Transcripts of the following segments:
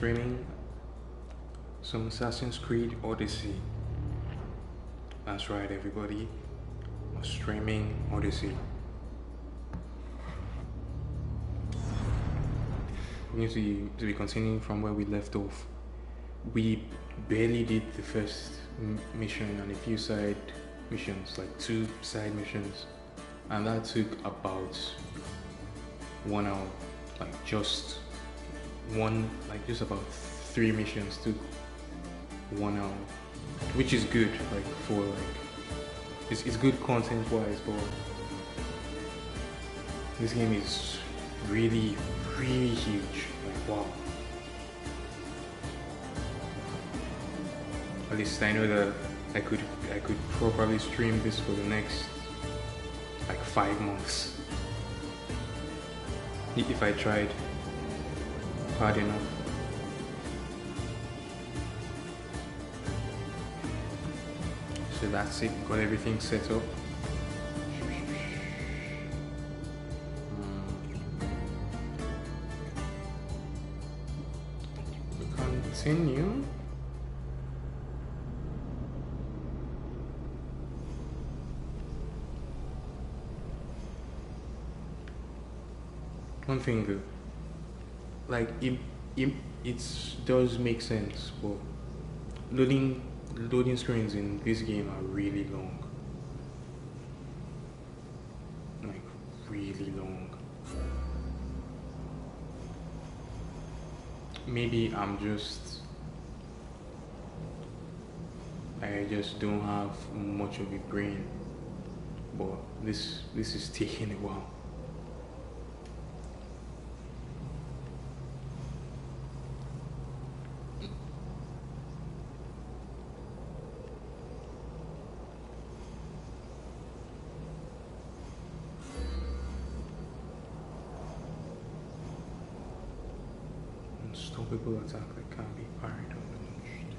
streaming some Assassin's Creed Odyssey. That's right, everybody. I'm streaming Odyssey. We're going to be continuing from where we left off. We barely did the first mission and a few side missions, like 2 side missions, and that took about 1 hour. Just about 3 missions took 1 hour, which is good. It's good content wise, but this game is really huge. Wow. At least I know that I could probably stream this for the next 5 months if I tried hard enough. So that's it, got everything set up. We continue. One thing though, it does make sense, but loading screens in this game are really long. Really long. Maybe I just don't have much of a brain, but this is taking a while. Unstoppable attack that can't be parried or dodged.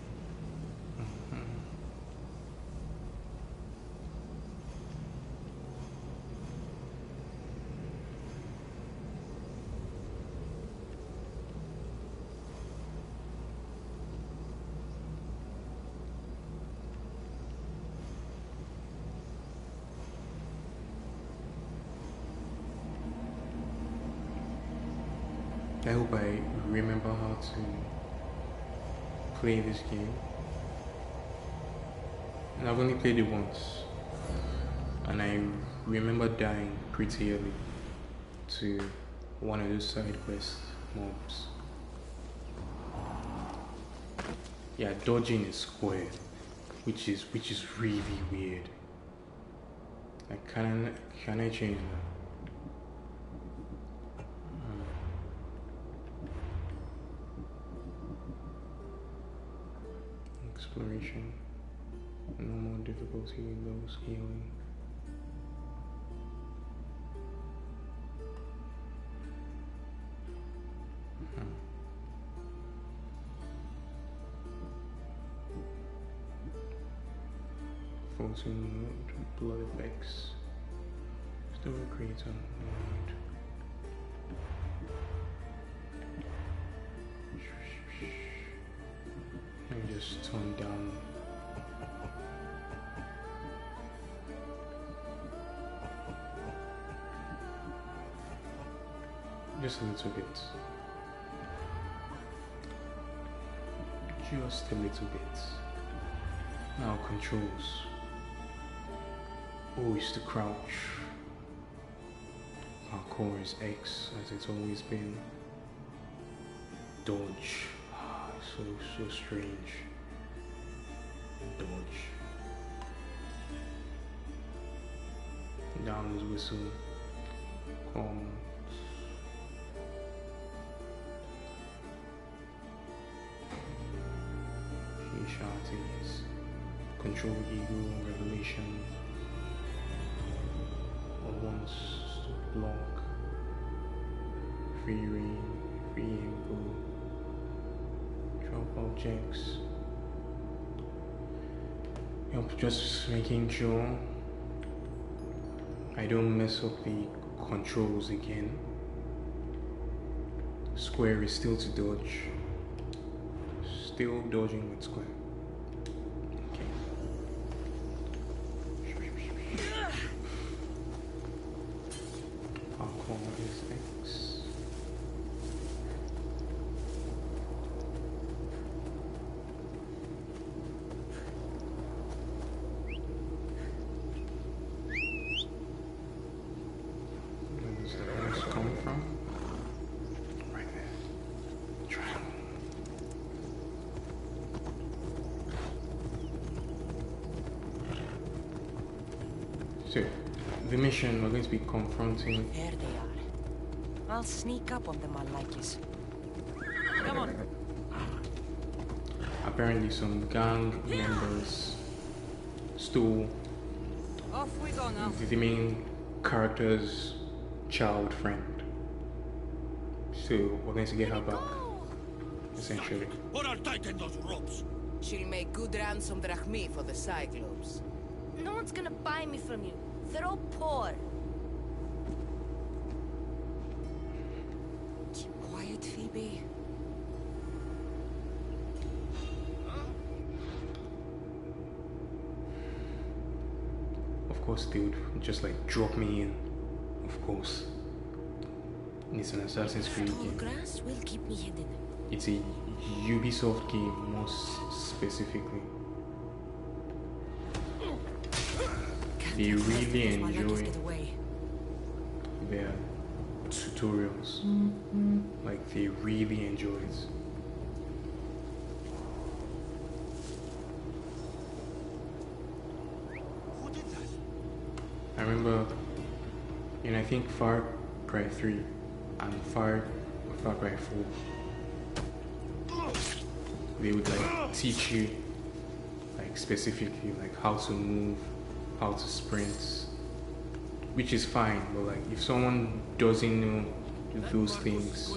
I hope I remember how to play this game. And I've only played it once, and I remember dying pretty early to one of those side quest mobs. Yeah, dodging is square, which is really weird. Can I change that? Exploration, no more difficulty, low scaling. Floating mode, blood effects, story creator mode. Let me just tone down. Just a little bit. Just a little bit. Now controls. Oh, it's the crouch. Parkour is X, as it's always been. Dodge. So strange. Dodge. Down is whistle. Shanties. Control ego, revelation. Or once block. Free reign, free ankle. Drop objects. Yep, just making sure I don't mess up the controls again. Square is still to dodge. still dodging with square. Okay. Alcohol is X. Where does the voice come from? Right there. Triangle. So, the mission, we're going to be confronting. There they are. I'll sneak up on them unlikelies. Come on. Apparently, some gang members stole Off we go now. the main character's child friend. So, we're going to get her back, essentially. Or I'll tighten those ropes. She'll make good ransom drachmi for the Cyclops. No one's gonna buy me from you. They're all poor. Keep quiet, Phoebe. Of course, they would just like drop me in. Of course. It's an Assassin's Creed Tall game. grass will keep me hidden. It's a Ubisoft game, most specifically. They really enjoy their tutorials. Like, they really enjoy it. Who did that? I remember in, I think, Far Cry 3 and Far Cry 4, they would like teach you like specifically like how to move, how to sprint, which is fine, but like if someone doesn't know those things,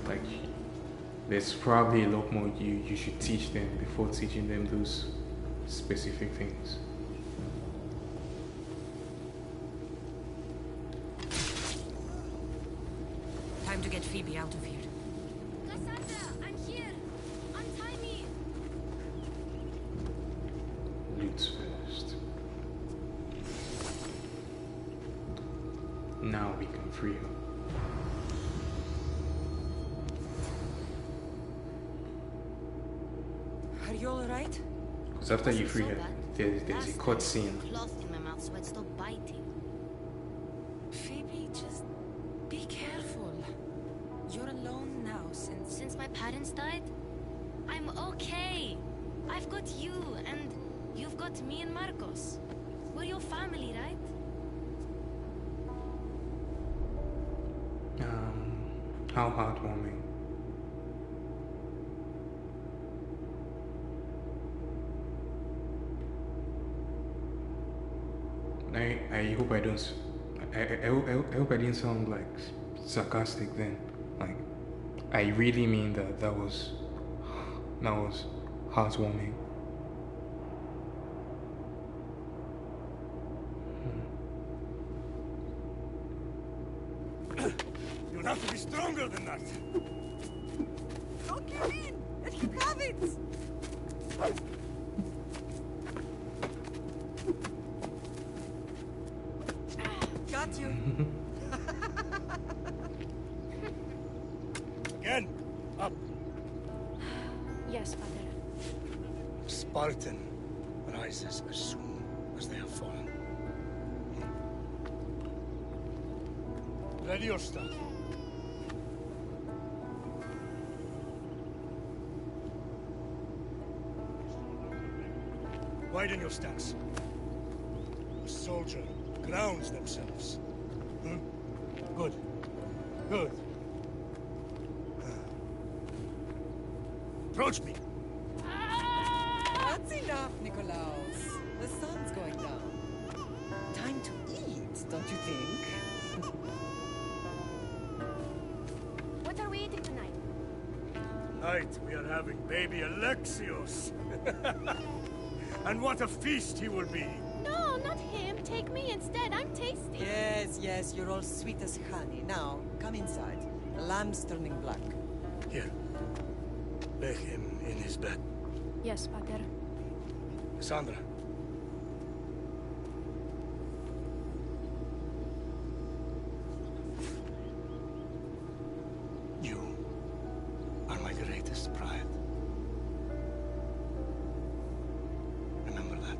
like there's probably a lot more you should teach them before teaching them those specific things. Time to get Phoebe out of here. Cassandra, I'm here. Untie me. Loot first. Now we can free her. Are you alright? Because after you free her, there's a Last cutscene. time, cloth in my mouth so I'd stop biting. Phoebe, just be careful. You're alone now Since my parents died, I'm okay. I've got you, and you've got me and Marcos. We're your family, right? How heartwarming. I hope I don't. I hope I didn't sound like sarcastic then. Like, I really mean that. That was heartwarming. You'll have to be stronger than that. Don't give in! Let him have it! Got you. Again. Up. Yes, father. Spartan rises as soon as they have fallen. Ready your start. Widen your stance. A soldier grounds themselves. Good. Good. Approach me. That's enough, Nikolaus. The sun's going down. Time to eat, don't you think? What are we eating tonight? Tonight we are having baby Alexios. And what a feast he will be. No, not him. Take me instead. I'm tasty. Yes, yes, you're all sweet as honey. Now, come inside. The lamb's turning black. Here. Lay him in his bed. Yes, Pater. Cassandra. You are my greatest pride. Remember that.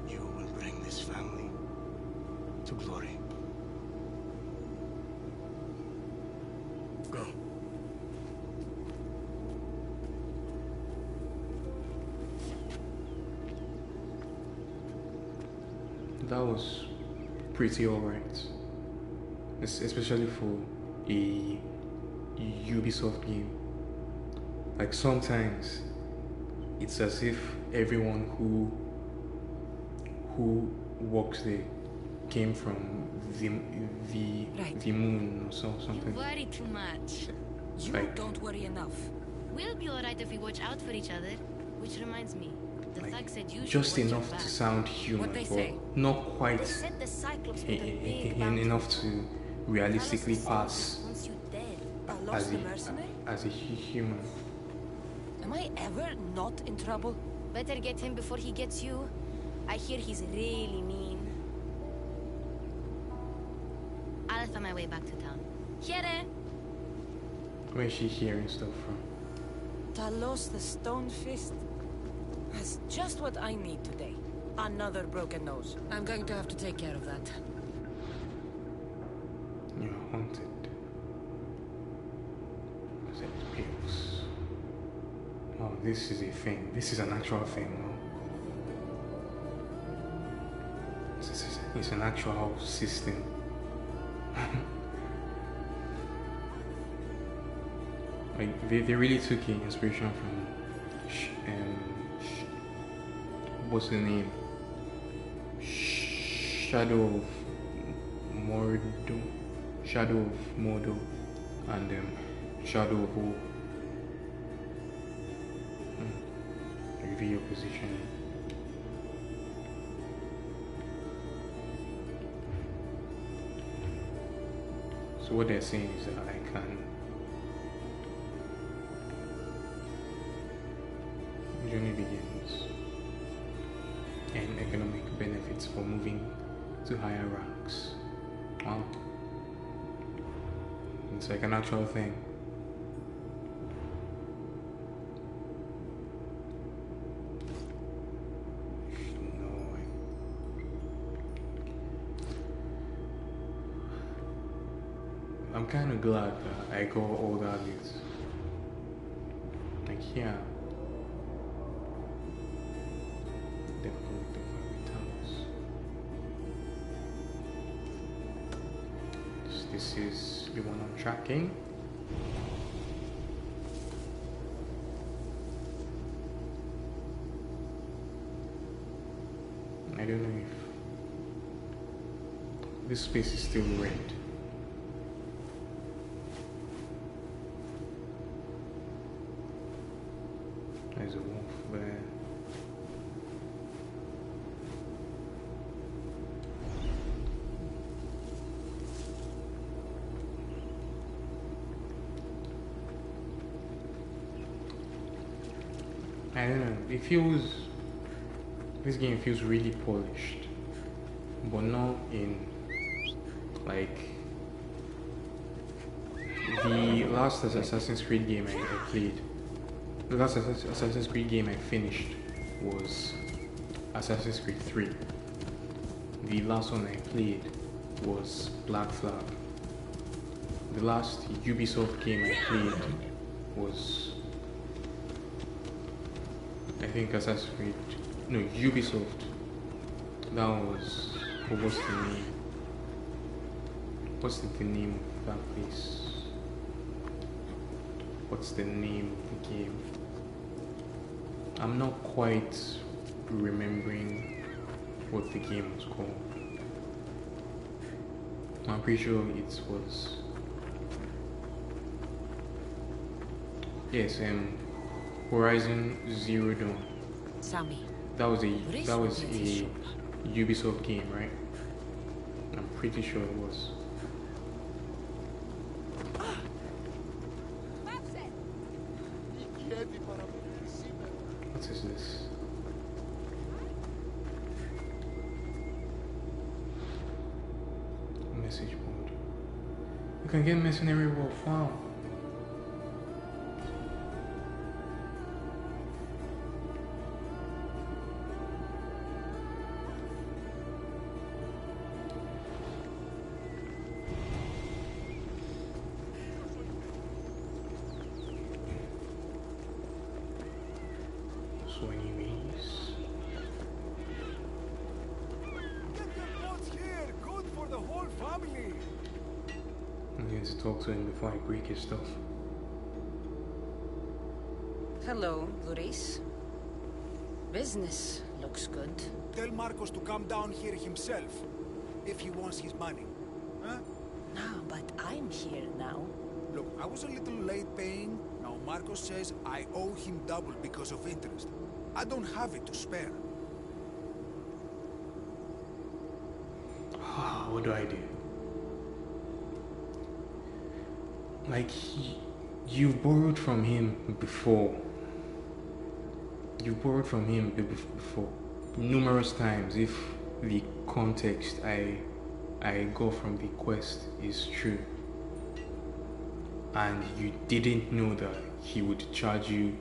You will bring this family to glory. Go. That was pretty alright. Especially for a Ubisoft game. Like sometimes it's as if everyone who works there came from the moon or You something. worry too much. You Like- don't worry enough. We'll be alright if we watch out for each other. Which reminds me, the Like, thug said you should just watch your enough back. to sound human, What'd they but say? not They quite said the Cyclops with a big enough to Talos realistically the pass Cyclops wants you dead. Talos the mercenary? as a human. Am I ever not in trouble? Better get him before he gets you. I hear he's really mean. I'll find my way back to town. Here! Where's she hearing stuff from? Talos the Stone Fist has just what I need today. Another broken nose. I'm going to have to take care of that. You're haunted. Is it pills? Oh, this is a thing. This is an actual thing now. It's an actual system. Like they really took inspiration from what's the name? Shadow of Mordor, Shadow of Mordor, and Shadow of War. Review your position. So what they're saying is that I can journey begins and economic benefits for moving to higher ranks. Wow. It's like an actual thing. No way. I'm kind of glad that I got all that is. Like, yeah. Difficult to This is the one I'm tracking. I don't know if this space is still red. There's a wolf there. I don't know, this game feels really polished, but not in, like, the last Assassin's Creed game I played, the last Assassin's Creed game I finished was Assassin's Creed 3. The last one I played was Black Flag. The last Ubisoft game I played was, I think Assassin's Creed, no, Ubisoft. That was, what's the name? What's the name of that place? What's the name of the game? I'm not quite remembering what the game was called. I'm pretty sure it was, yes, Horizon Zero Dawn. Sammy. That was a Ubisoft game, right? I'm pretty sure it was. What is this? Message board. You can get mercenary wolf. Wow. So anyways, Get your boats here. Good for the whole family. I need to talk to him before I break his stuff. Hello, Luris. Business looks good. Tell Marcos to come down here himself, if he wants his money. Huh? No, but I'm here now. Look, I was a little late paying. Now Marcos says I owe him double because of interest. I don't have it to spare. What do I do? Like, you've borrowed from him before. You borrowed from him before numerous times. If the context I got from the quest is true, and you didn't know that he would charge you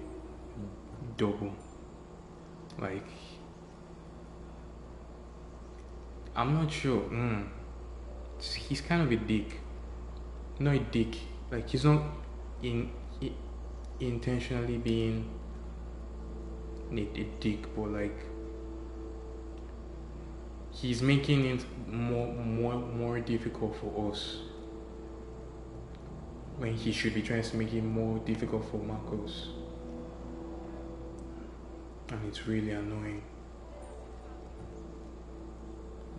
double. Like, I'm not sure. He's kind of a dick. Not a dick. Like, he's not intentionally being a dick, but like, he's making it more difficult for us when he should be trying to make it more difficult for Marcos. And it's really annoying.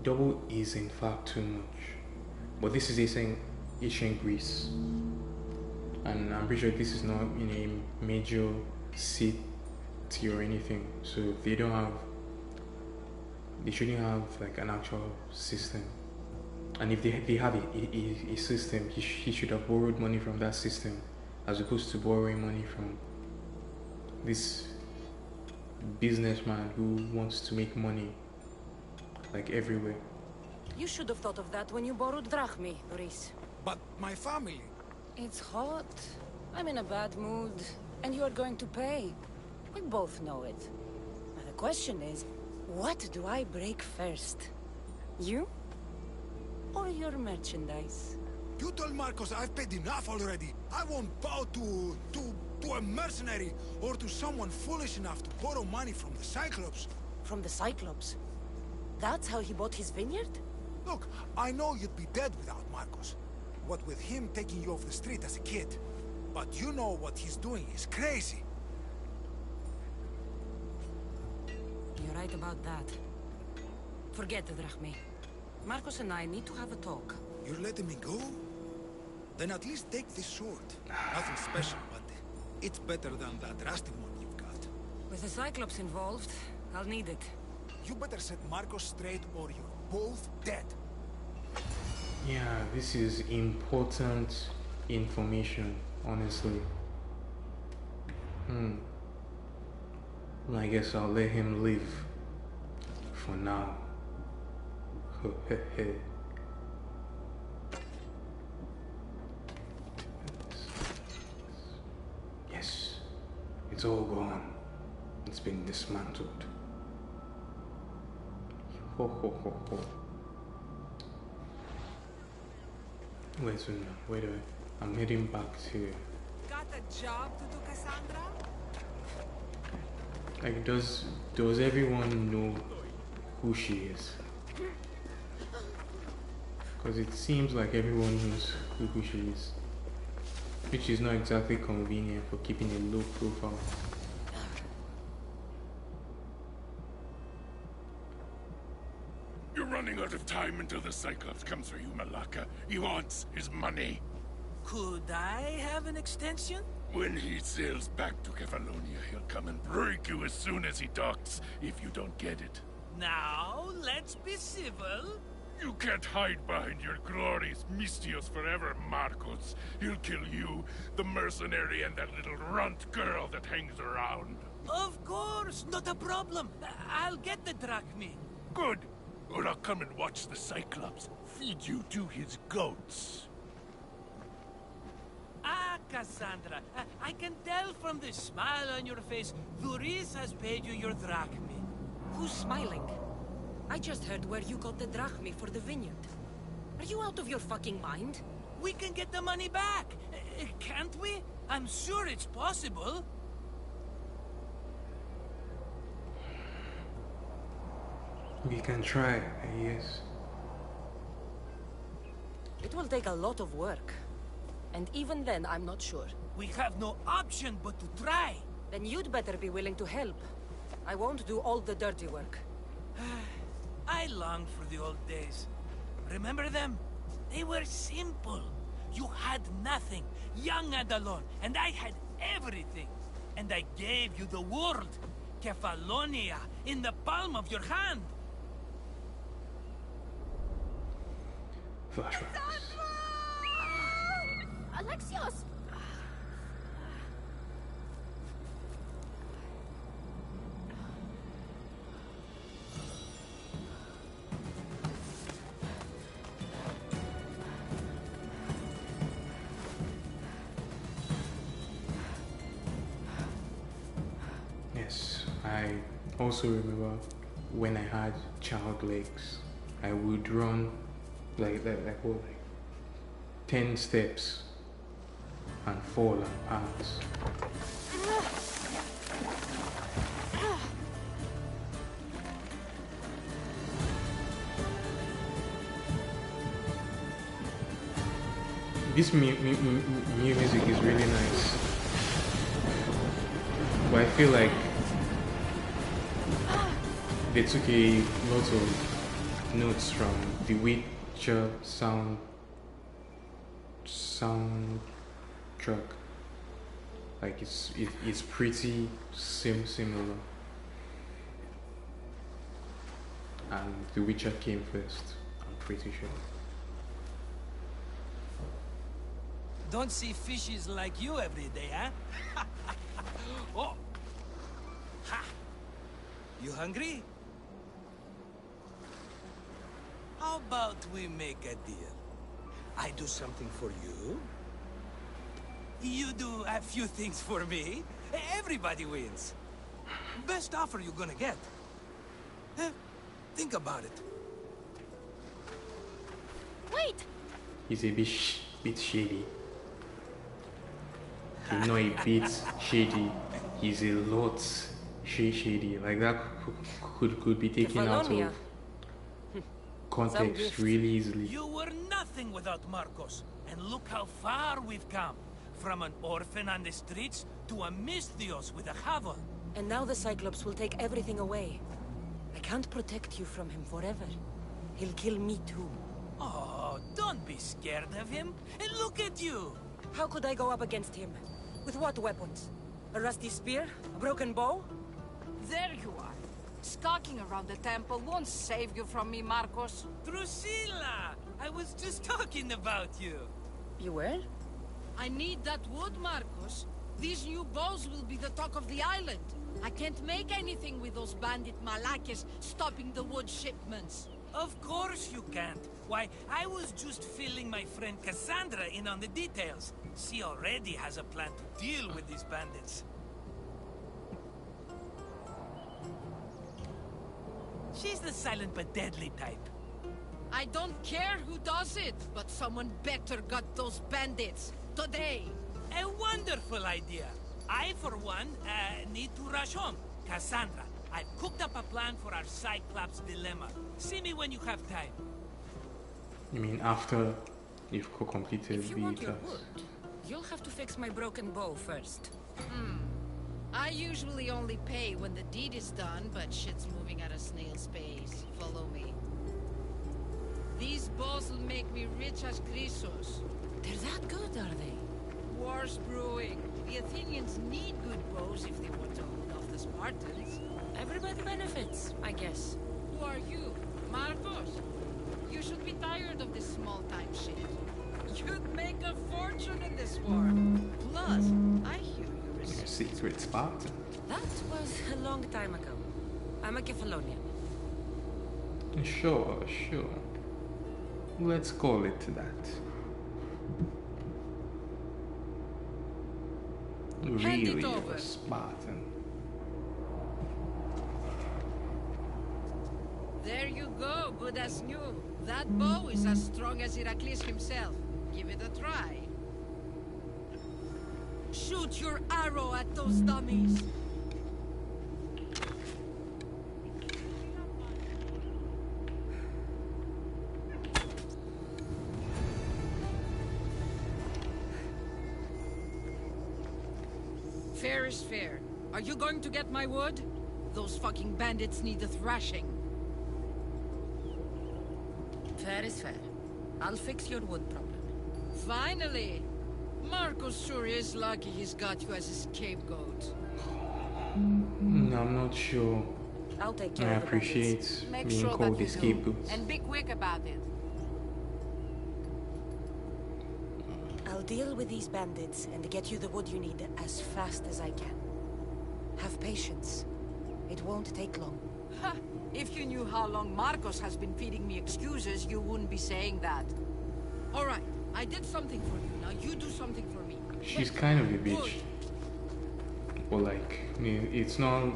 Double is in fact too much. But this is ancient Greece. And I'm pretty sure this is not in a major city or anything. So they shouldn't have like an actual system. And if they have a system, he should have borrowed money from that system as opposed to borrowing money from this businessman who wants to make money like everywhere. You should have thought of that when you borrowed drachmi, Luris. But my family... It's hot. I'm in a bad mood. And you are going to pay. We both know it. Now the question is, what do I break first? You? Or your merchandise? You told Marcos I've paid enough already. I won't bow to a mercenary or to someone foolish enough to borrow money from the Cyclops. From the Cyclops? That's how he bought his vineyard? Look, I know you'd be dead without Marcos. What with him taking you off the street as a kid. But you know what he's doing is crazy. You're right about that. Forget the drachmi. Marcos and I need to have a talk. You're letting me go? Then at least take this sword. Nothing special, but it's better than that rusty one you've got. With the Cyclops involved, I'll need it. You better set Marcos straight or you're both dead. Yeah, this is important information, honestly. Well, I guess I'll let him live for now. Yes, it's all gone. It's been dismantled. Ho ho ho ho. Wait, I'm heading back to... Got a job to do, Cassandra? Like, does everyone know who she is? Because it seems like everyone knows who she is. Which is not exactly convenient for keeping a low profile. You're running out of time until the Cyclops comes for you, Malaka. He wants his money. Could I have an extension? When he sails back to Kefalonia, he'll come and break you as soon as he docks, if you don't get it. Now, let's be civil. You can't hide behind your glorious Mistios forever, Marcos. He'll kill you, the mercenary, and that little runt girl that hangs around. Of course, not a problem. I'll get the drachmi. Good. Or I'll come and watch the Cyclops feed you to his goats. Ah, Cassandra, I can tell from the smile on your face, Duris has paid you your drachmi. Who's smiling? I just heard where you got the drachmi for the vineyard. Are you out of your fucking mind? We can get the money back, can't we? I'm sure it's possible. We can try, I guess. It will take a lot of work. And even then, I'm not sure. We have no option but to try. Then you'd better be willing to help. I won't do all the dirty work. I long for the old days. Remember them? They were simple. You had nothing, young and alone, and I had everything. And I gave you the world, Kefalonia, in the palm of your hand. Flashbacks. Alexios! Yes, I also remember when I had child legs, I would run like 10 steps and fall and pass. This music is really nice, but I feel like they took a lot of notes from the Witcher soundtrack. Like it's pretty similar, and The Witcher came first. I'm pretty sure. Don't see fishes like you every day, huh? Oh! Ha! You hungry? How about we make a deal? I do something for you. You do a few things for me. Everybody wins. Best offer you're gonna get. Think about it. Wait! He's a bit shady. He's not a bit shady. He's a lot shady. Like that could be taken out Kefalonia. of context really easily. You were nothing without Marcos. And look how far we've come. From an orphan on the streets to a Misthios with a hovel. And now the Cyclops will take everything away. I can't protect you from him forever. He'll kill me too. Oh, don't be scared of him. And look at you. How could I go up against him? With what weapons? A rusty spear? A broken bow? There you are. Skulking around the temple won't save you from me, Marcos. Drusilla! I was just talking about you. You were? I need that wood, Marcos. These new bows will be the talk of the island. I can't make anything with those bandit malakes stopping the wood shipments. Of course you can't. Why, I was just filling my friend Cassandra in on the details. She already has a plan to deal with these bandits. She's the silent but deadly type. I don't care who does it, but someone better got those bandits. Today. A wonderful idea. I, for one, need to rush home. Cassandra, I've cooked up a plan for our Cyclops dilemma. See me when you have time. You mean after you've completed If you the want your task? wood, you'll have to fix my broken bow first. I usually only pay when the deed is done, but shit's moving at a snail's pace. Follow me. These bows will make me rich as Chrysos. They're that good, are they? War's brewing. The Athenians need good bows if they want to hold off the Spartans. Everybody benefits, I guess. Who are you? Marcos? You should be tired of this small-time shit. You'd make a fortune in this war. Plus, I hear you're a A secret Spartan. That was a long time ago. I'm a Kefalonian. Sure, sure. Let's call it that. Hand it Really over. a Spartan. There you go, good as new. That bow is as strong as Heracles himself. Give it a try. Shoot your arrow at those dummies. Fair is fair. Are you going to get my wood? Those fucking bandits need a thrashing. Fair is fair. I'll fix your wood problem. Finally! Marcos sure is lucky he's got you as a scapegoat. I'm not sure. I'll take I care of the bandits. appreciate Make being sure called that the you do. scapegoat. And be quick about it. I'll deal with these bandits and get you the wood you need as fast as I can. Have patience. It won't take long. Ha! If you knew how long Marcos has been feeding me excuses, you wouldn't be saying that. All right, I did something for you. Now you do something for me. She's Wait, kind of a wood. bitch. But like, it's not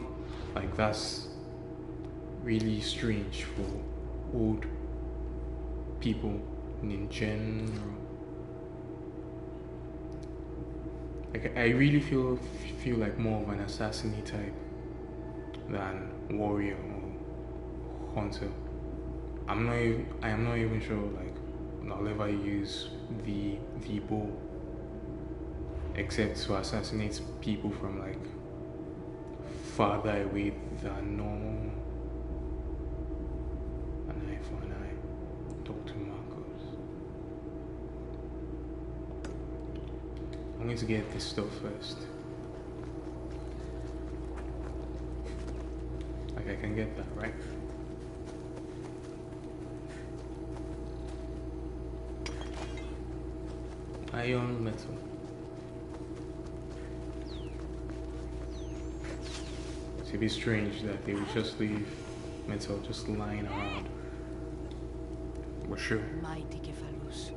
like that's really strange for old people in general. Like, I really feel like more of an assassin type than warrior or hunter. I am not even sure like I'll ever use the bow except to assassinate people from like farther away than normal. An eye for an eye. Talk to Marcos. I'm going to get this stuff first. Like I can get that, right? Iron metal. It's a bit strange that they would just leave metal just lying around. But sure. Mighty Cephalus,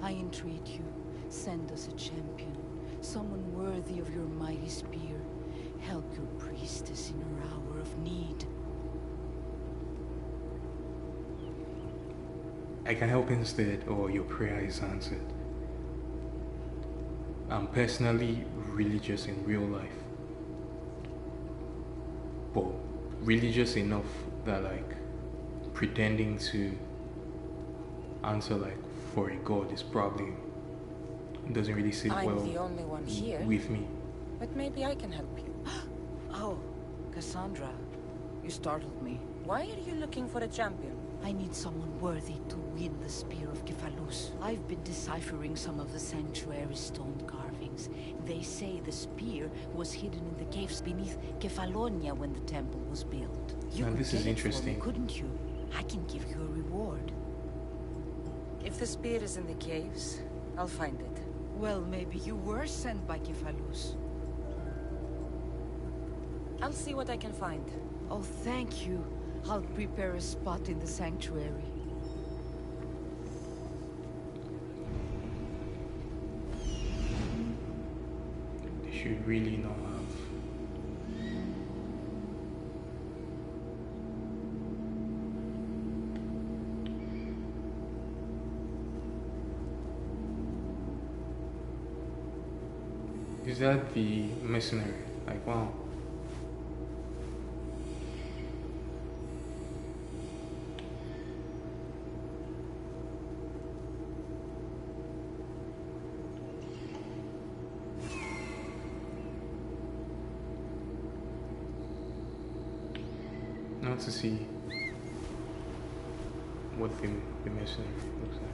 I entreat you, send us a champion, someone worthy of your mighty spear. Help your priestess in her hour of need. I can help instead, or your prayer is answered. I'm personally religious in real life. But religious enough that like pretending to answer like for a god is probably doesn't really sit I'm well the only one here, with me. but maybe I can help you. Oh, Cassandra, you startled me. Why are you looking for a champion? I need someone worthy to win the spear of Cephalus. I've been deciphering some of the sanctuary's stone carvings. They say the spear was hidden in the caves beneath Kefalonia when the temple was built. You Now, could this get is it interesting. for me, couldn't you? I can give you a reward. If the spear is in the caves, I'll find it. Well, maybe you were sent by Cephalus. I'll see what I can find. Oh, thank you. I'll prepare a spot in the sanctuary. They should really not have. Is that the mercenary? Like, wow. Now to see what the mercenary looks like.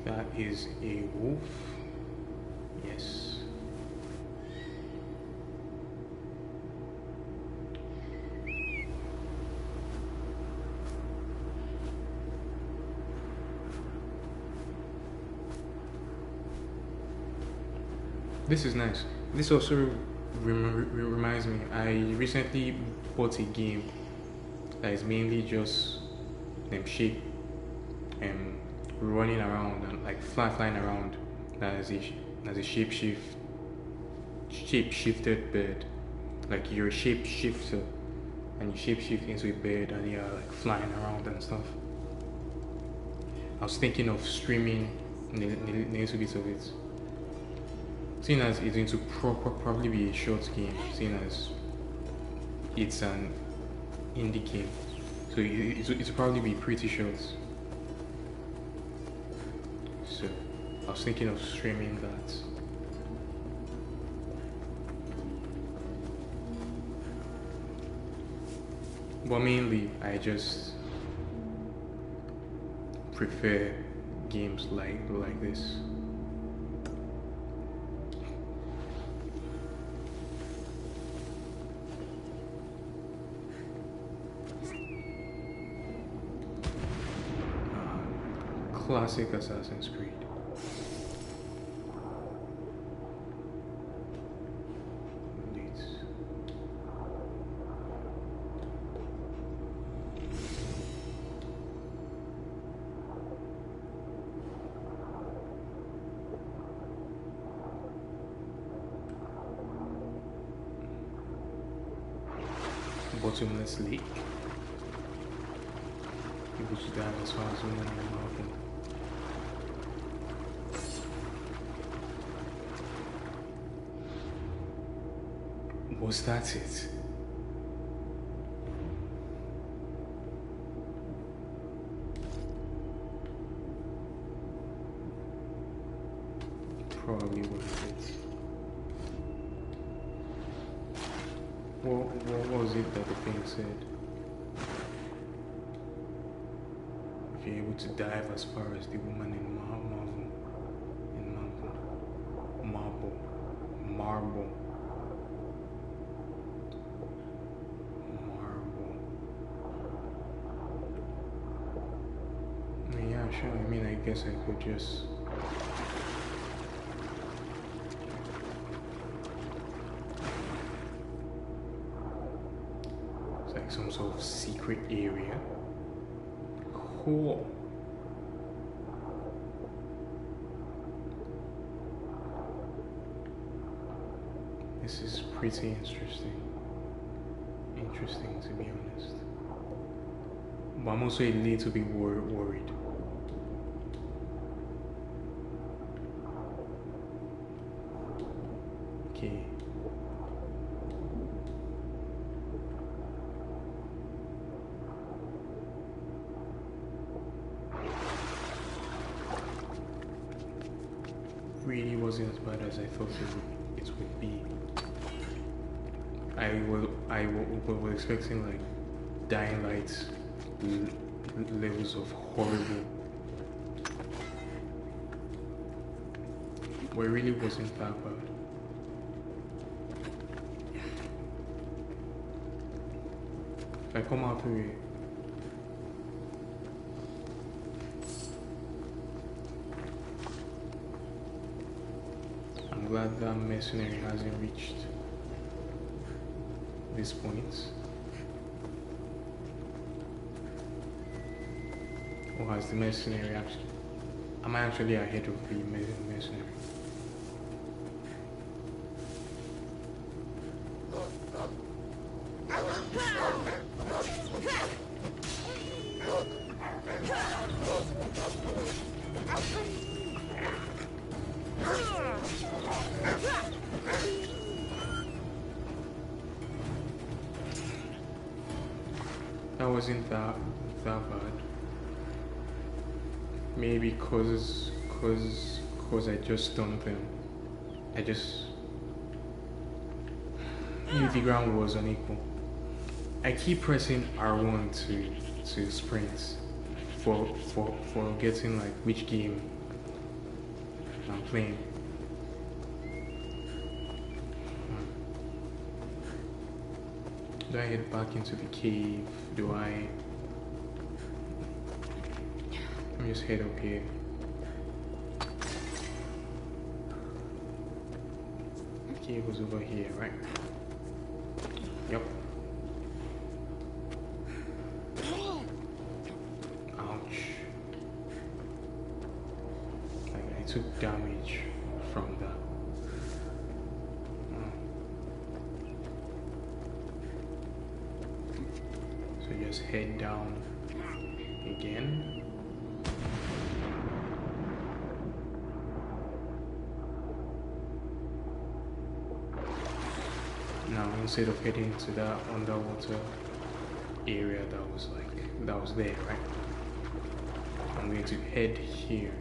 That is a wolf. Yes. This is nice. This also reminds me. I recently bought a game that is mainly just shape and running around and like flying around. As a shape shifted bird. Like you're a shape shifter and you shape shift into a bird and you're like flying around and stuff. I was thinking of streaming a little bit of it. Seeing as it's going to probably be a short game, seeing as it's an indie game, so it'll probably be pretty short. So I was thinking of streaming that. But mainly, I just prefer games like this. Classic Assassin's Creed. Bottomless lake. Able to dive as far as women in the mountain. Was that it? Probably wasn't it. What was it that the thing said? If you're able to dive as far as the woman in marble. Yeah, sure. I mean, I guess I could just. It's like some sort of secret area. Cool. This is pretty interesting. Interesting, to be honest. But I'm also a little bit worried. Okay. Really wasn't as bad as I thought it would be. I was expecting like Dying Light levels of horrible, but it really wasn't that bad. If I come out here, I'm glad that mercenary hasn't reached this point. Or has the mercenary actually? Am I actually ahead of the mercenary? That wasn't that bad. Maybe cause I just dumped them. Maybe the ground was unequal. I keep pressing R1 to sprint for getting like which game I'm playing. Do I head back into the cave? Do I? Let me just head up here. cave was over here, right? Yep. Ouch. Like I took damage from that. So just head down again. Now instead of heading to that underwater area that was there, right? I'm going to head here.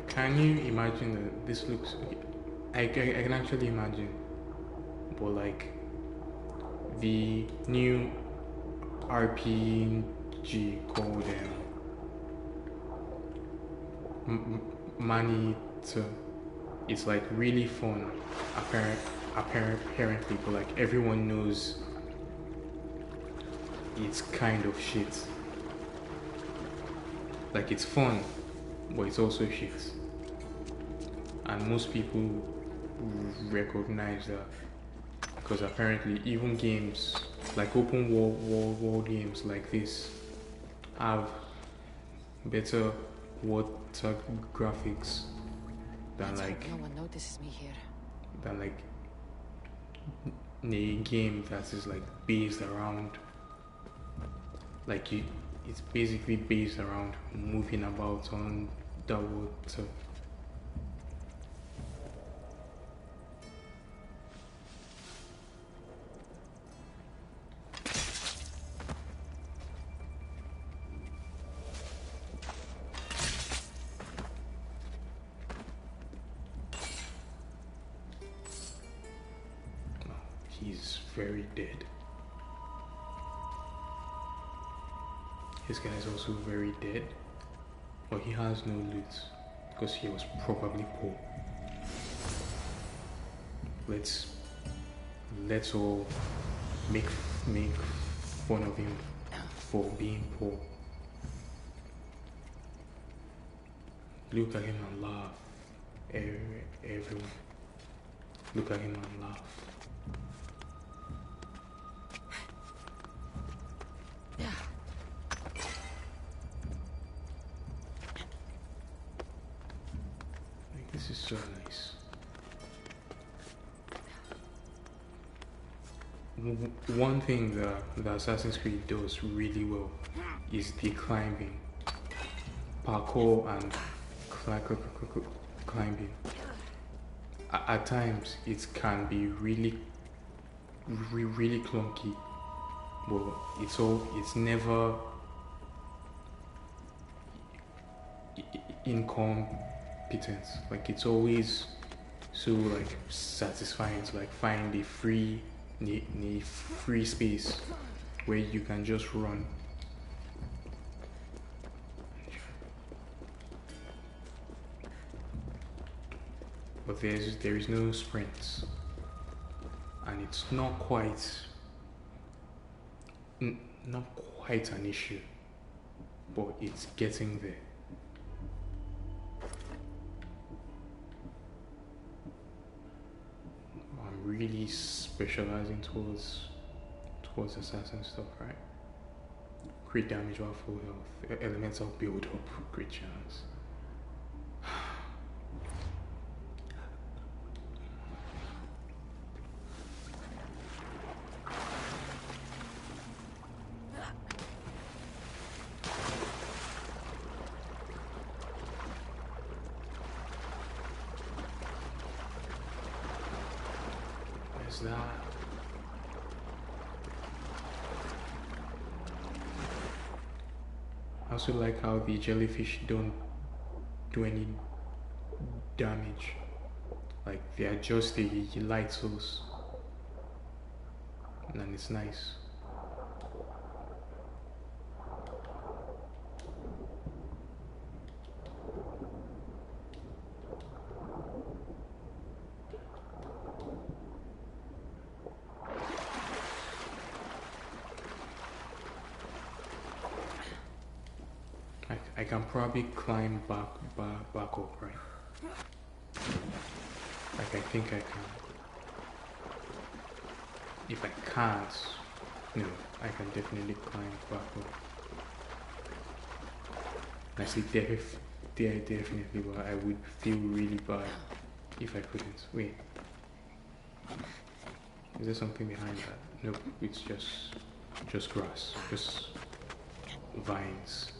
Can you imagine that this looks... I can actually imagine, but like the new RPG called Manito. It's like really fun, apparently, but like everyone knows it's kind of shit. Like it's fun, but it's also shit. And most people recognize that because apparently even games like open world games like this have better water graphics than like no one notices me here. Than like a game that is like based around like it's basically based around moving about on the water. He's very dead. This guy is also very dead, but he has no loot because he was probably poor. Let's all make fun of him for being poor. Look at him and laugh. Everyone, look at him and laugh. This is so nice. One thing that Assassin's Creed does really well is the climbing, parkour and climbing. At times it can be really clunky, but it's never incompetent. Like it's always so like satisfying to like find a free space where you can just run. But there is no sprints, and it's not quite an issue, but it's getting there. I'm really specializing towards assassin stuff, right? Crit damage while full health, elemental build up, crit chance. That I also like how the jellyfish don't do any damage Like they adjust the light source, and it's nice. I can probably climb back up, right? Like I think I can. If I can't, no, I can definitely climb back up. I say definitely, but I would feel really bad if I couldn't. Wait, is there something behind that? Nope, it's just grass, just vines.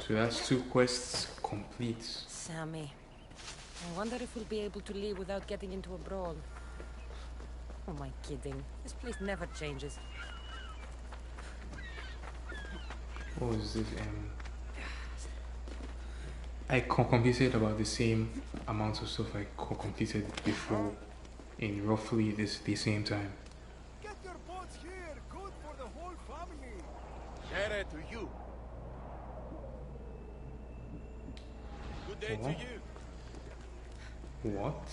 So that's 2 quests complete. Sammy. I wonder if we'll be able to leave without getting into a brawl. Oh, am I kidding? This place never changes. What was this? I completed about the same amount of stuff I completed before in roughly the same time. Get your boats here. Good for the whole family. Share to you. Good day to you. What?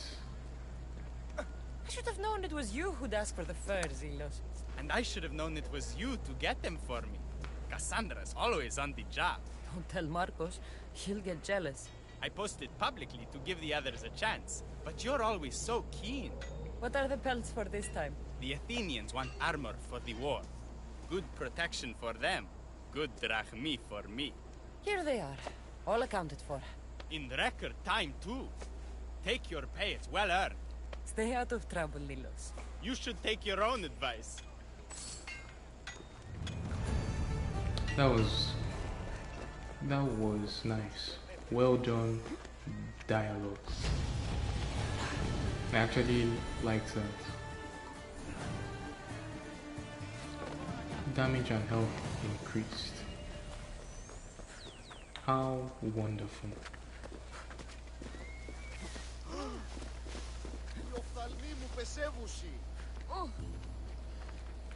I should have known it was you who'd ask for the furs, Ilos. And I should have known it was you to get them for me. Cassandra's always on the job. Don't tell Marcos. He'll get jealous. I posted publicly to give the others a chance, but you're always so keen. What are the pelts for this time? The Athenians want armor for the war. Good protection for them. Good drachmi for me. Here they are. All accounted for. In record time, too. Take your pay, it's well earned. Stay out of trouble, Lilos. You should take your own advice. That was nice. Well done dialogue. I actually liked that. Damage and health increased. How wonderful.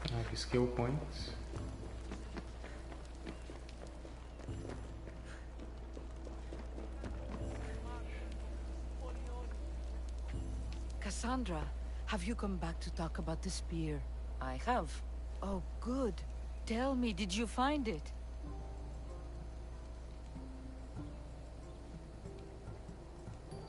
I have a skill points. Cassandra, have you come back to talk about the spear? I have. Oh, good. Tell me, did you find it?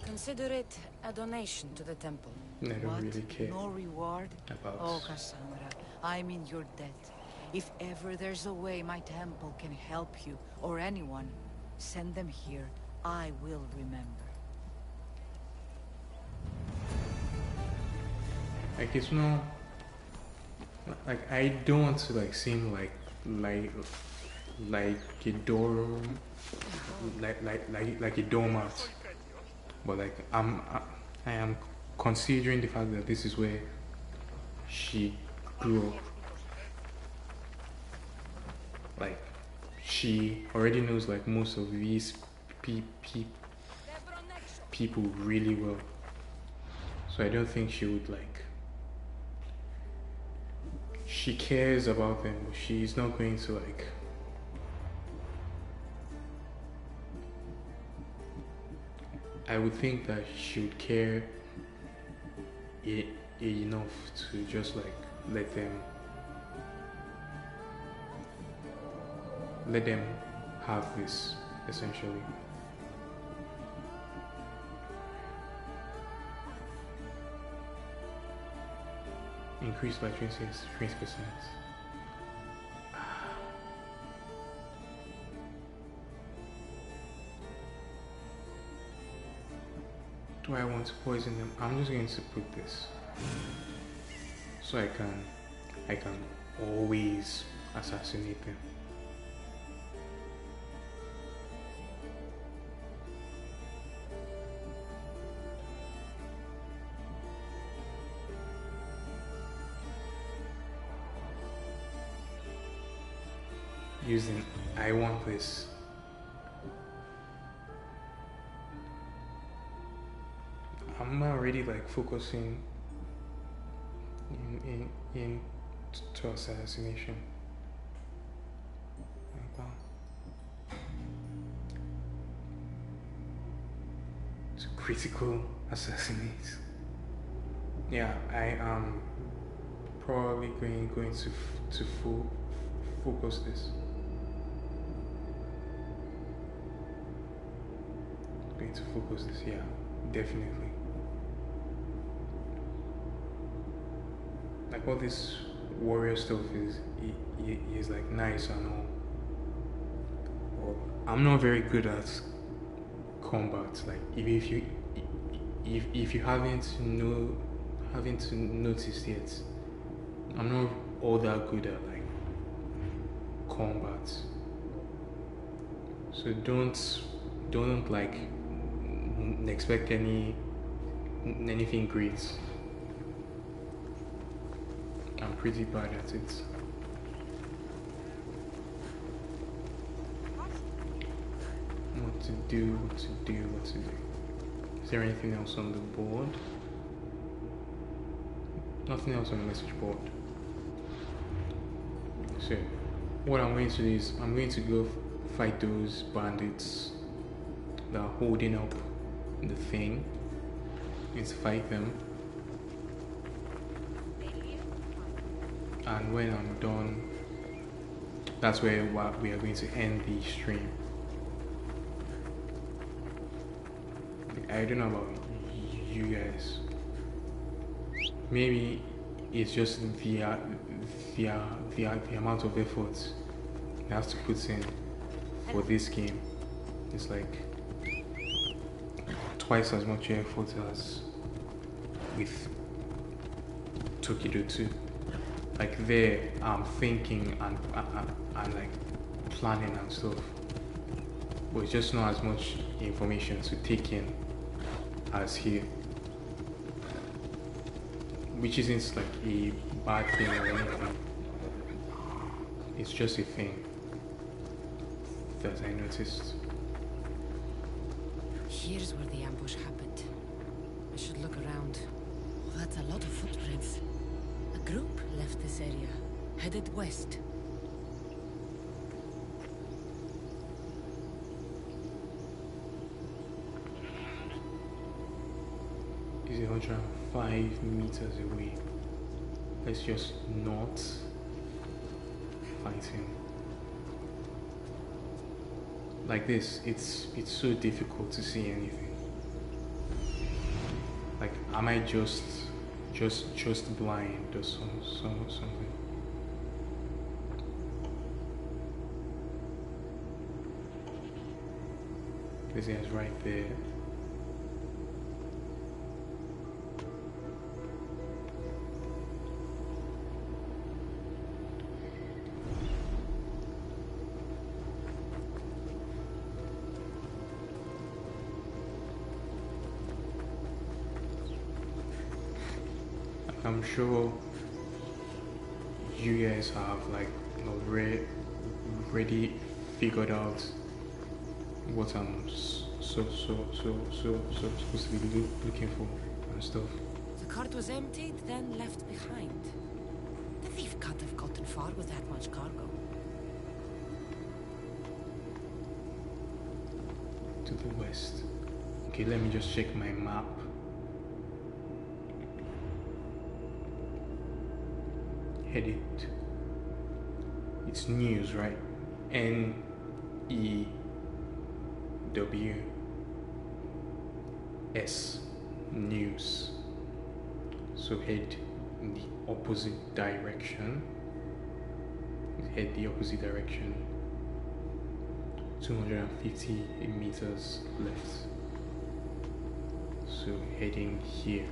Consider it a donation to the temple. I don't What? really care No reward? about. Oh, Cassandra, I'm in your debt. If ever there's a way my temple can help you, or anyone, send them here. I will remember. Like it's no. Like I don't want to like seem like a door, like a doormat. But like I am considering the fact that this is where she grew up. Like she already knows like most of these people really well. So I don't think she would like. She cares about them, but she's not going to like. I would think that she would care enough to just like let them have this essentially. Increased by 20%. Do I want to poison them? I'm just going to put this so I can always assassinate them. using I want this. I'm already like focusing in to assassination. Like, wow. To critical assassinate. Yeah, I am probably going to focus this. Going to focus this, yeah, definitely. Like all this warrior stuff is like nice and all. Well, I'm not very good at combat. Like if you haven't noticed yet, I'm not all that good at like combat. So don't like expect anything great. I'm pretty bad at it. What to do. Is there anything else on the board? Nothing else on the message board. So, what I'm going to do is I'm going to go fight those bandits that are holding up the thing. Let's fight them. And when I'm done, that's where we are going to end the stream. I don't know about you guys. Maybe it's just the amount of effort you have to put in for this game. It's like twice as much effort as with Tokido 2. Like there, I'm thinking and like planning and stuff, but it's just not as much information to take in as here, which isn't like a bad thing or anything. It's just a thing that I noticed. Here's where the ambush happened. I should look around. Oh, that's a lot of footprints. A group left this area, headed west. Is 105 meters away. Let's just not fight him. Like this, it's so difficult to see anything. Like, am I just blind or something? This guy's right there. I'm sure you guys have like already figured out what I'm supposed to be looking for and stuff. The cart was emptied, then left behind. The thief can't have gotten far with that much cargo. To the west. Okay, let me just check my map. Headed. It's news, right? NEWS. News. So head in the opposite direction. Head the opposite direction. 250 meters left. So heading here.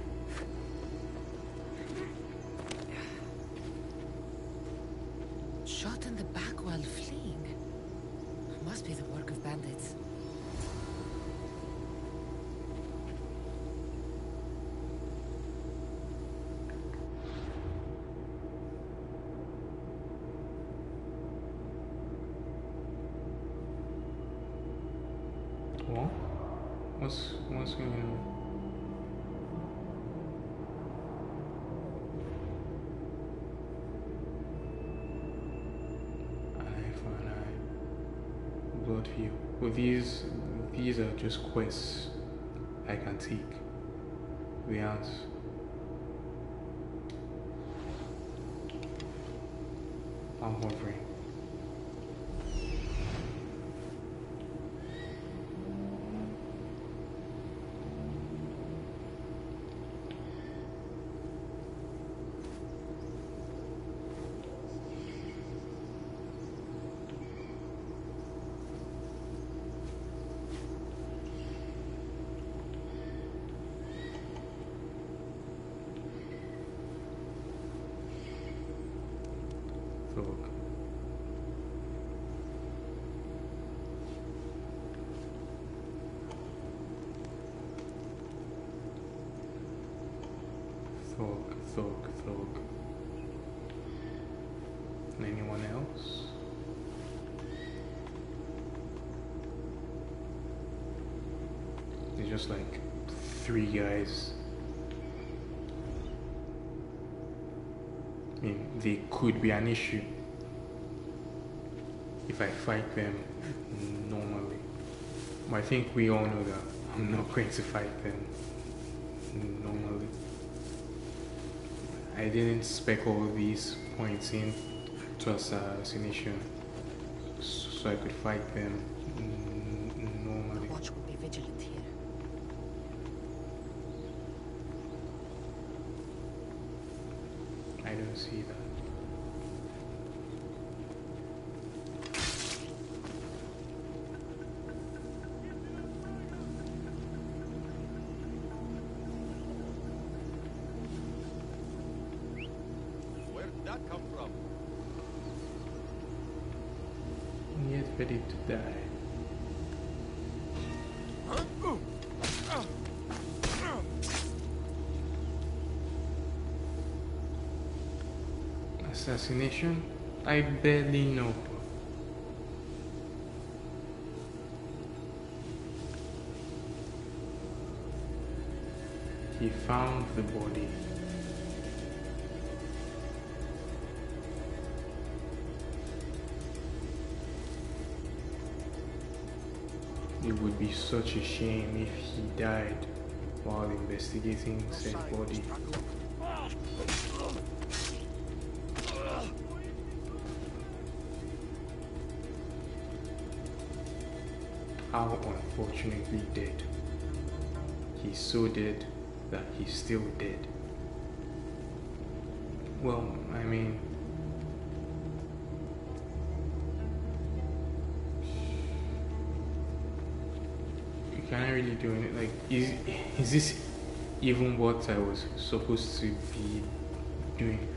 Shot in the back while fleeing. Must be the work of bandits. What? What's going on? Eye for an eye. Blood for you. Well, these are just quests I can take. The answer. I'm hovering. Look. Thug. Anyone else? It's just like 3 guys. I mean, they could be an issue if I fight them normally. But I think we all know that I'm not going to fight them normally. I didn't spec all these points in to assassination so I could fight them normally. Watch will be vigilant here. I don't see that. Where did that come from? Yet ready to die. Assassination? I barely know. He found the body. It would be such a shame if he died while investigating said body. How unfortunately dead. He's so dead that he's still dead. Well, I mean, you can't really do it. Like, is this even what I was supposed to be doing?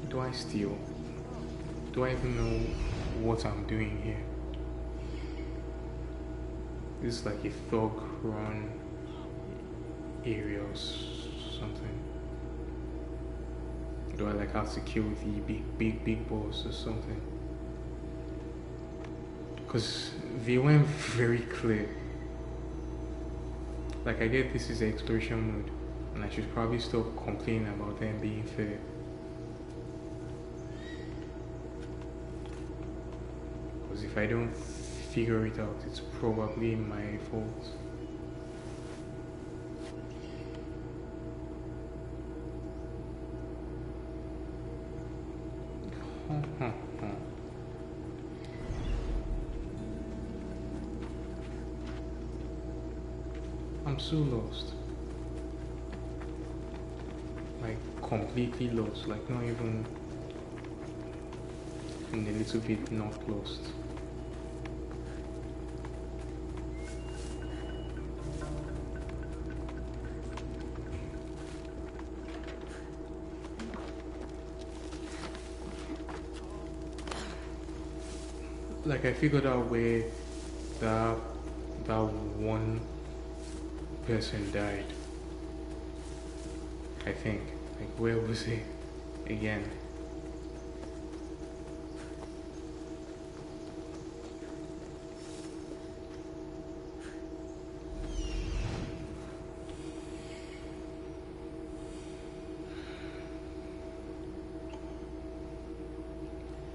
Do I steal? Do I even know what I'm doing here? This is like a thug run area or something. Do I like have to kill the big boss or something? Because they weren't very clear. Like, I get this is the exploration mode, and I should probably stop complaining about them being fair. Because if I don't figure it out, it's probably my fault. I'm so lost. Like, completely lost. Like, not even in a little bit not lost. like I figured out where that that one person died. I think. Like where was he again?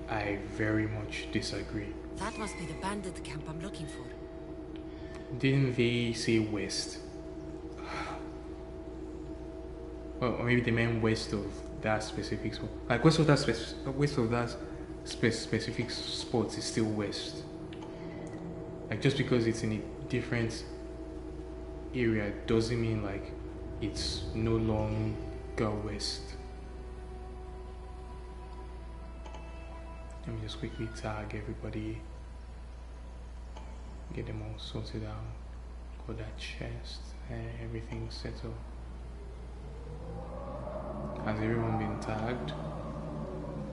I very much disagree. That must be the bandit camp I'm looking for. Didn't they say west? Well, or maybe they meant west of that specific spot. Like west of that specific spot is still west. Like just because it's in a different area doesn't mean like it's no longer west. Let me just quickly tag everybody, get them all sorted out, got that chest, everything settled. Has everyone been tagged?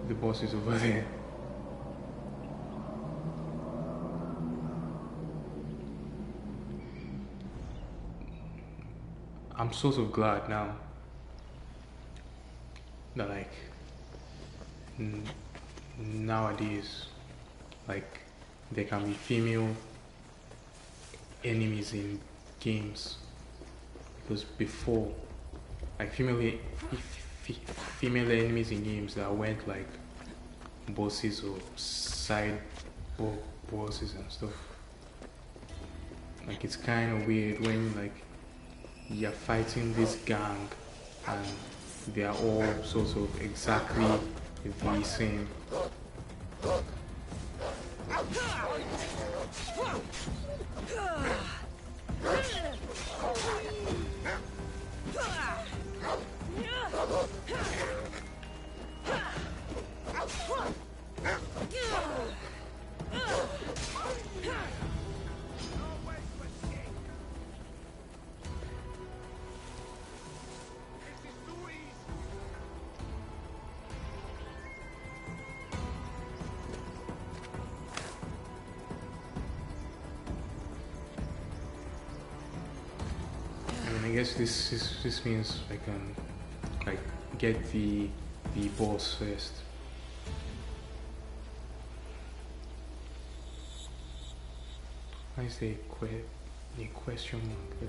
The boss is over there. I'm sort of glad now that like nowadays like there can be female enemies in games, because before like female enemies in games that weren't like bosses or side bosses and stuff. Like it's kind of weird when like you're fighting this gang and they are all sort of exactly the same. I guess this means I can like get the boss first. Why is there a question mark there?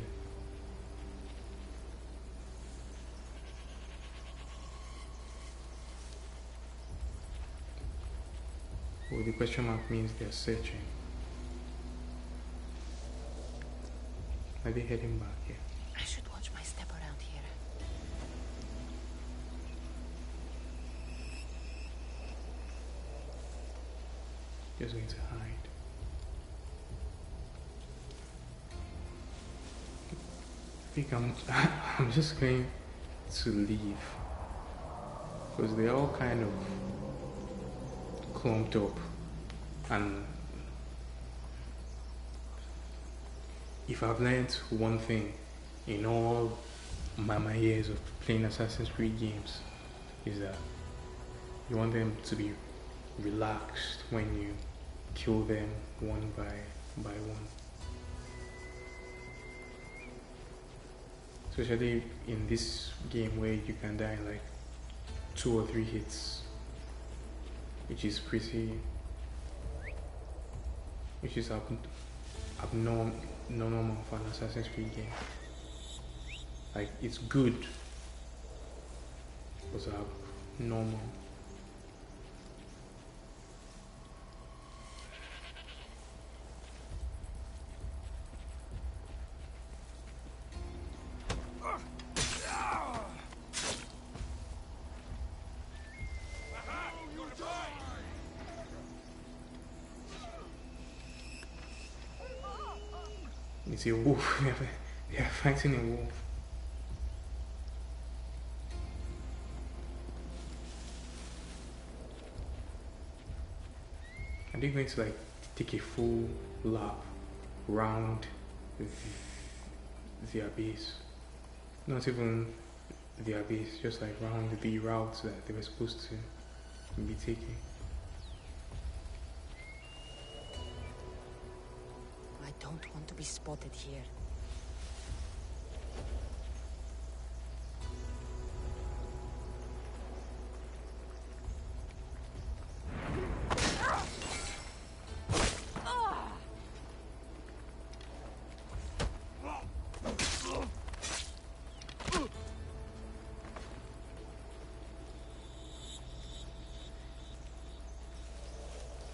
Well, the question mark means they're searching. Are they heading back here? I should watch my step around here. Just going to hide. I think I'm just going to leave because they're all kind of clumped up, and if I've learned one thing in all my years of playing Assassin's Creed games, is that you want them to be relaxed when you kill them one by one. Especially in this game where you can die in like 2 or 3 hits, which is abnormal for an Assassin's Creed game. Like it's good, but abnormal. It's a wolf. They are fighting a wolf. Are they going to like take a full lap round their base? Not even their base, just like round the routes that they were supposed to be taking. I don't want to be spotted here.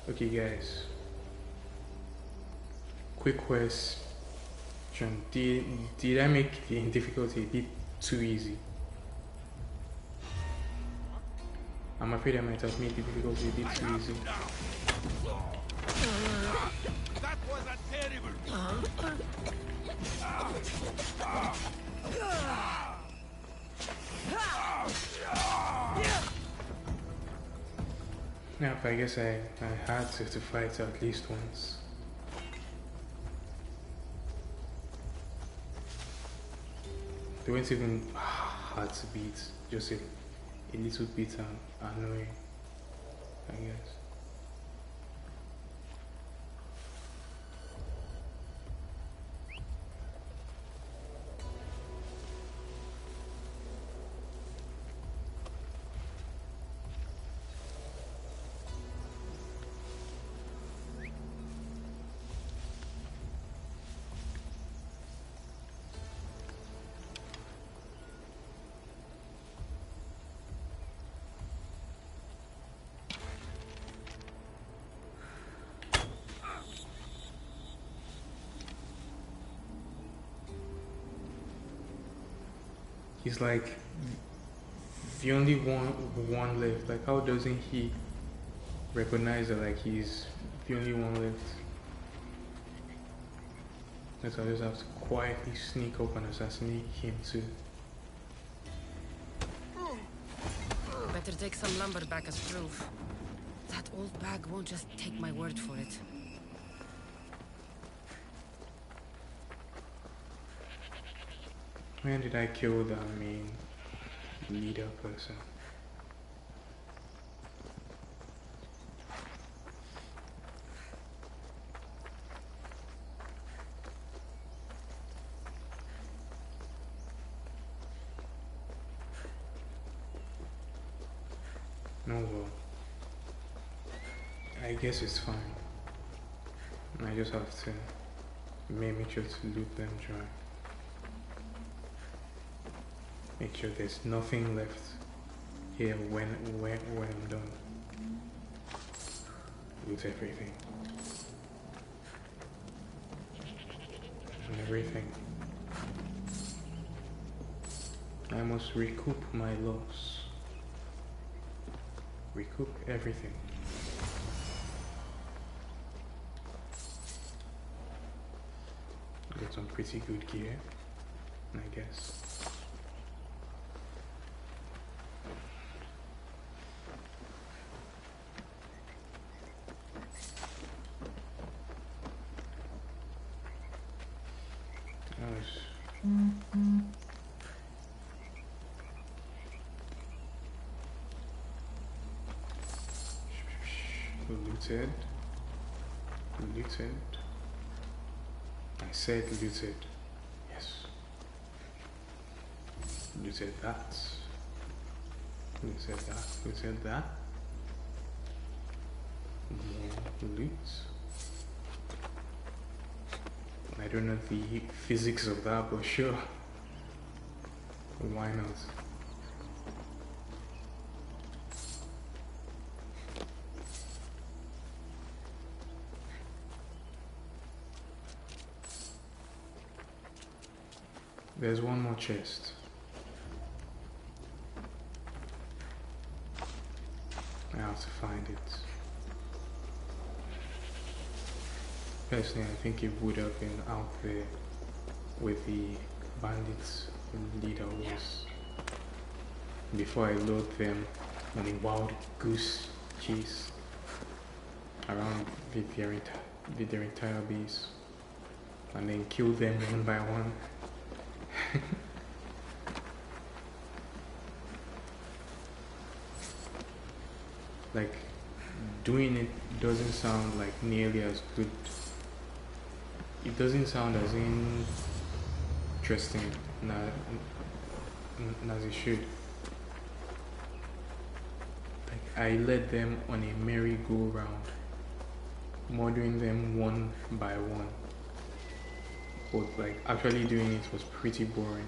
Okay guys, quick question. Did I make the difficulty a bit too easy? I'm afraid I might have made the difficulty a bit too easy. That was a terrible. Yeah, but I guess I had to fight at least once. They weren't even hard to beat, just a little bit annoying, I guess. He's like the only one left. Like, how doesn't he recognize that like he's the only one left? Because I just have to quietly sneak up and assassinate him too. Better take some lumber back as proof. That old bag won't just take my word for it. When did I kill the main leader person? No, well, I guess it's fine. I just have to make sure to loot them dry. Make sure there's nothing left here when I'm done. Loot everything. And everything. I must recoup my loss. Recoup everything. Got some pretty good gear, I guess. Looted. Looted. I said looted. Yes. Looted that. Looted that. Looted that. More loot. I don't know the physics of that, but sure. Why not? There's one more chest. I have to find it. Personally, I think it would have been out there with the bandits leader was before I load them on a wild goose chase around their entire base and then kill them one by one. Like, doing it doesn't sound like nearly as good it doesn't sound as interesting as it should. Like I led them on a merry-go-round, murdering them one by one. But like actually doing it was pretty boring.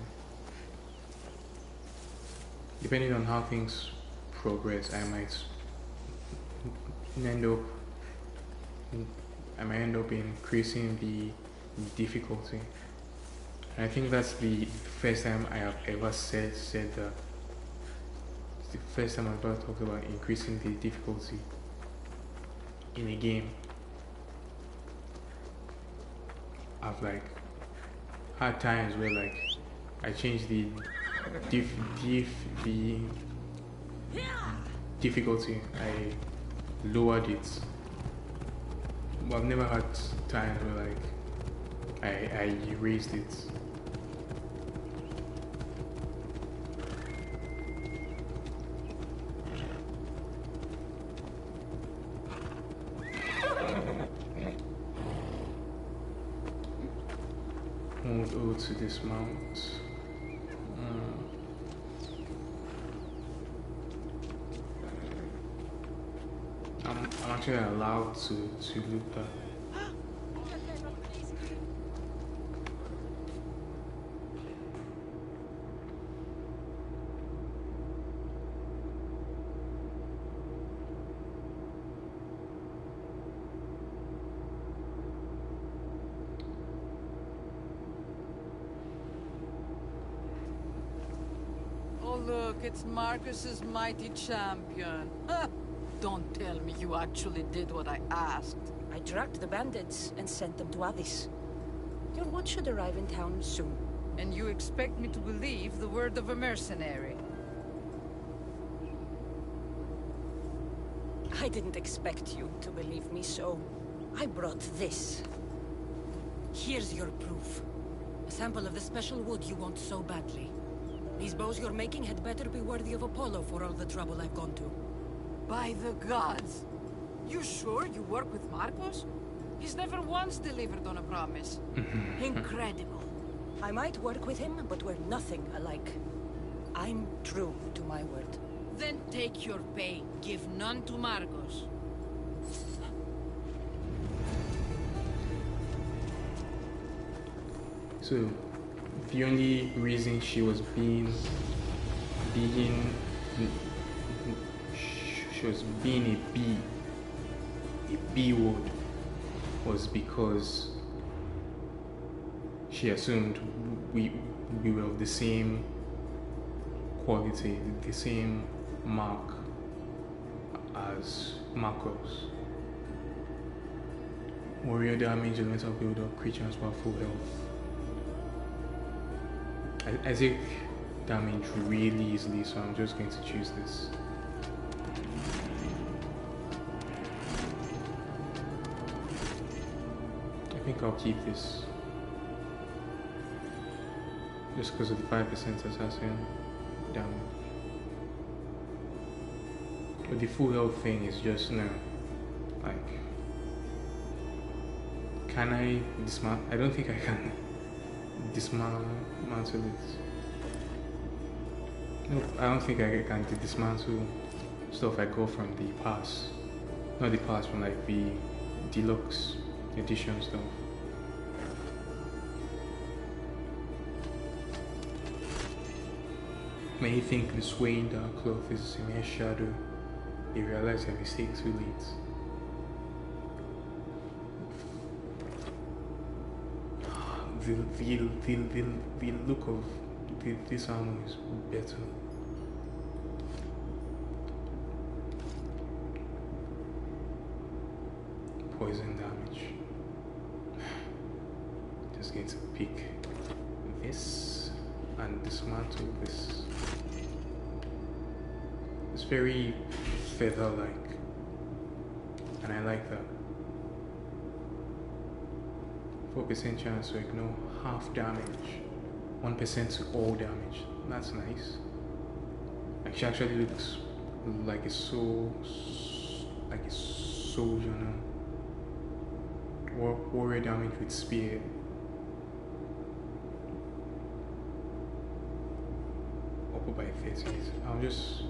Depending on how things progress, I might end up increasing the difficulty. And I think that's the first time I have ever said that. It's the first time I've ever talked about increasing the difficulty in a game. I've like had times where like I changed the difficulty, I lowered it. But I've never had times where like I erased it. Move over to dismount. I'm actually allowed to look that. Oh, look, it's Marcus's mighty champion. Don't tell me you actually did what I asked. I dragged the bandits and sent them to Odyssey. Your watch should arrive in town soon. And you expect me to believe the word of a mercenary? I didn't expect you to believe me, so I brought this. Here's your proof. A sample of the special wood you want so badly. These bows you're making had better be worthy of Apollo for all the trouble I've gone to. By the gods! You sure you work with Marcos? He's never once delivered on a promise. Incredible. I might work with him, but we're nothing alike. I'm true to my word. Then take your pay. Give none to Marcos. So the only reason she was being a B word, was because she assumed we were of the same quality, the same mark as Marcos. Warrior damage, elemental build-up, creature has full health. I take damage really easily, so I'm just going to choose this. I think I'll keep this. Just because of the 5% assassin damage. But the full health thing is just no. Like, can I dismount? I don't think I can dismantle it. Nope, I don't think I can dismantle stuff I got from the pass. Not the pass, from like the deluxe edition stuff. Many think the swaying dark cloth is a mere shadow. They realize their mistake too late. The look of this armor is better. Poison damage. Just going to pick this and dismantle this. It's very feather-like, and I like that. 4% chance to ignore half damage, 1% to all damage. That's nice. Like, she actually looks like a soldier now. warrior damage with spear. Up by 30. I'll just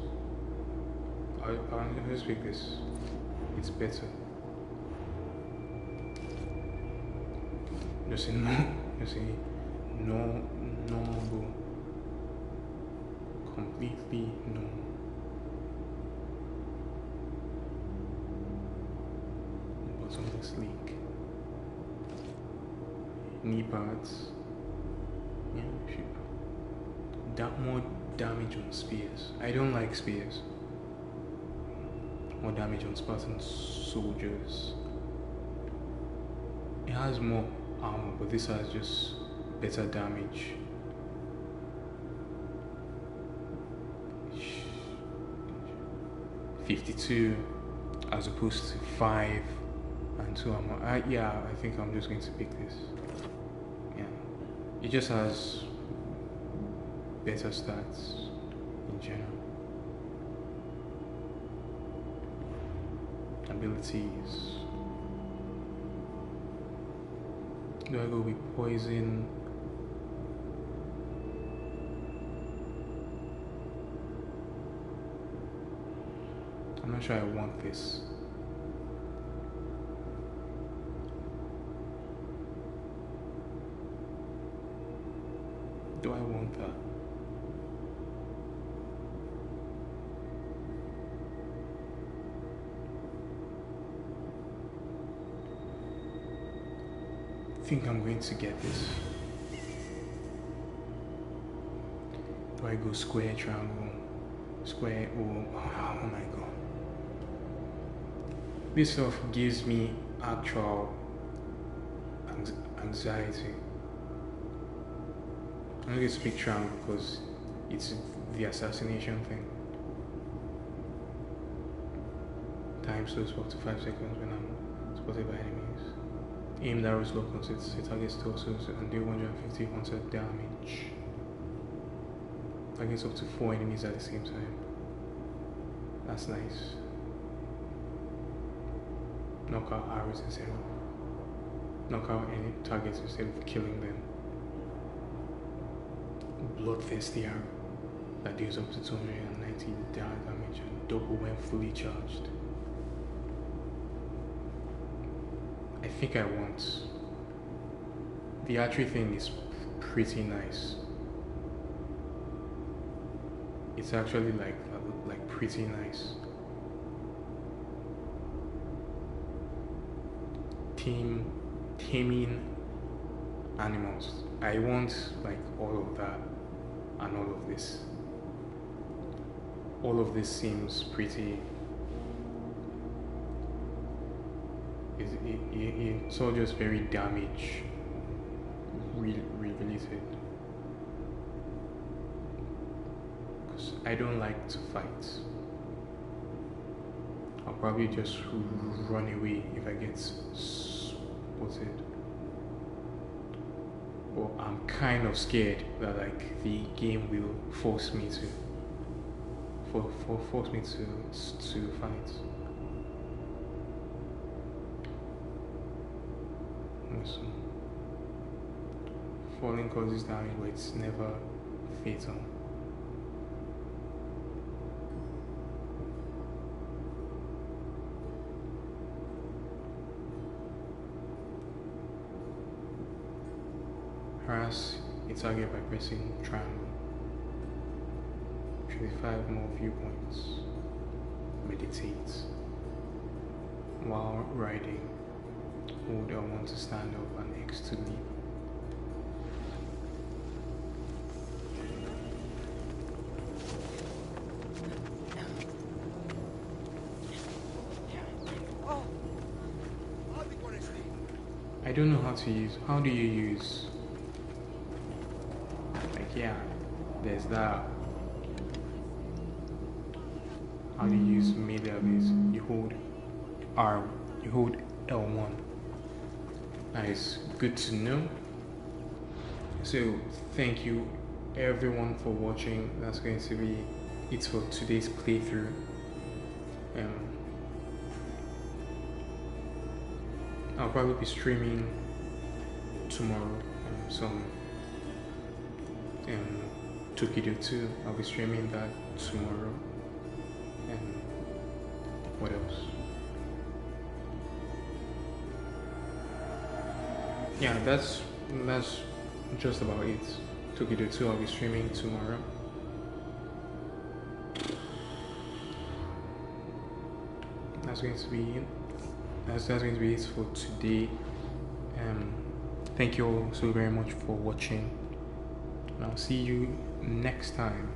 pick this. It's better. Just a normal bow. Completely normal. Bottomless leak. Knee pads. Yeah, should. That more damage on spears. I don't like spears. More damage on Spartan soldiers. It has more armor, but this has just better damage. 52 as opposed to 5 and 2 armor. Yeah, I think I'm just going to pick this. Yeah, it just has better stats in general. Abilities. Do I go with poison? I'm not sure I want this. Do I want that? I think I'm going to get this. Do I go square, triangle, square, or oh my god. This stuff gives me actual anxiety. I'm going to pick triangle because it's the assassination thing. Time slows for up to 5 seconds when I'm spotted by enemies. Aim arrows lock onto it, targets torsos and do 150 haunted damage. Targets up to 4 enemies at the same time. That's nice. Knock out arrows instead of knock out any targets instead of killing them. Bloodthirsty arrow that deals up to 290 damage and double when fully charged. I think I want the archery thing is pretty nice. It's actually like pretty nice. Taming animals. I want like all of that and all of this. All of this seems pretty. It's all just very damage related. Because I don't like to fight. I'll probably just run away if I get spotted. But I'm kind of scared that like the game will force me to force me to fight. Awesome. Falling causes damage, but it's never fatal. Harass a target by pressing triangle. 25 more viewpoints. Meditate. While riding, hold L1 to stand up and X to leap. I don't know how to use. How do you use? Like, yeah, there's that. How do you use melee abilities? You hold R, you hold L1. Nice, good to know. So, thank you everyone for watching. That's going to be it for today's playthrough. I'll probably be streaming tomorrow some Tokido 2. I'll be streaming that tomorrow. And what else? Yeah, that's just about it. Tokido 2 I'll be streaming tomorrow. That's going to be it. That's going to be it for today. Thank you all so very much for watching, and I'll see you next time.